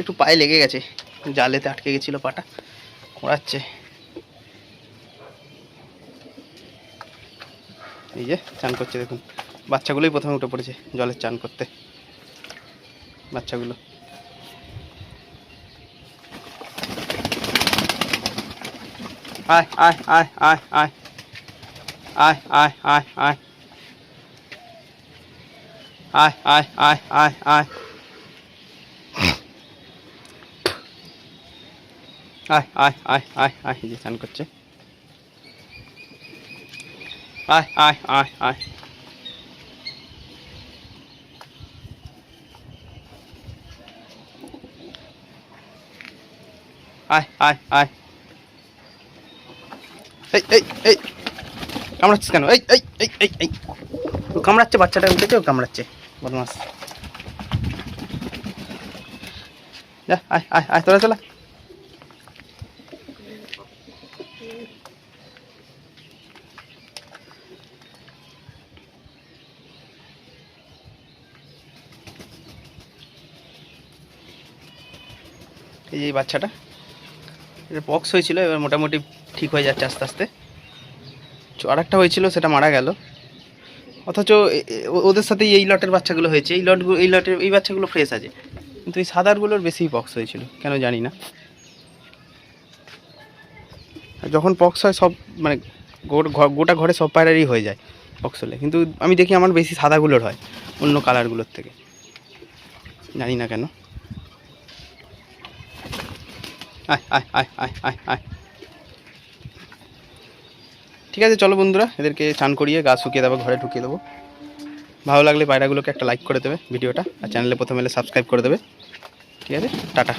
একটু পায়ে লেগে গেছে, জালেতে আটকে গেছিলো পাটা, কোঁড়াচ্ছে। এই যে চান করছে দেখুন, বাচ্চাগুলোই প্রথমে উঠে পড়েছে জলের চান করতে, বাচ্চাগুলো। আয় আয় আয় আয় আয় আয় আয় আয় আয় আয় আয় আয় আয় আয় আয় আয় আয় আয় আয়, এই যে চান করছে। আয় আয় আয় আয় আয় আয় আয়, এই এই এই কামড়াচ্ছিস কেন? এই এই এই এই এই, ও কামড়াচ্ছে, বাচ্চাটা উঠেছে, ও কামড়াচ্ছে, বদমাস। যা আয় আয় আয়, তোরা চলা। এই যে বাচ্চাটা, এটা পক্স হয়েছিল, এবার মোটামুটি ঠিক হয়ে যাচ্ছে আস্তে আস্তে। আরেকটা হয়েছিল, সেটা মারা গেল। অথচ ওদের সাথে এই লটের বাচ্চাগুলো হয়েছে, এই লটের এই বাচ্চাগুলো ফ্রেশ আছে, কিন্তু এই সাদারগুলোর বেশি পক্স হয়েছিল, কেন জানি না। যখন পক্স হয় সব মানে গোটা ঘরে সব পায়রারই হয়ে যায় পক্স হলে, কিন্তু আমি দেখি আমার বেশি সাদাগুলোর হয় অন্য কালারগুলোর থেকে, জানি না কেন। আয় আয় আয় আয় আয় আয়, ঠিক আছে চলো বন্ধুরা, এদেরকে চান করিয়ে গা শুকিয়ে দেবো, ঘরে ঢুকিয়ে দেবো। ভালো লাগলে পায়রাগুলোকে একটা লাইক করে দেবে ভিডিওটা, আর চ্যানেলে প্রথমে এলে সাবস্ক্রাইব করে দেবে। ঠিক আছে, টাটা।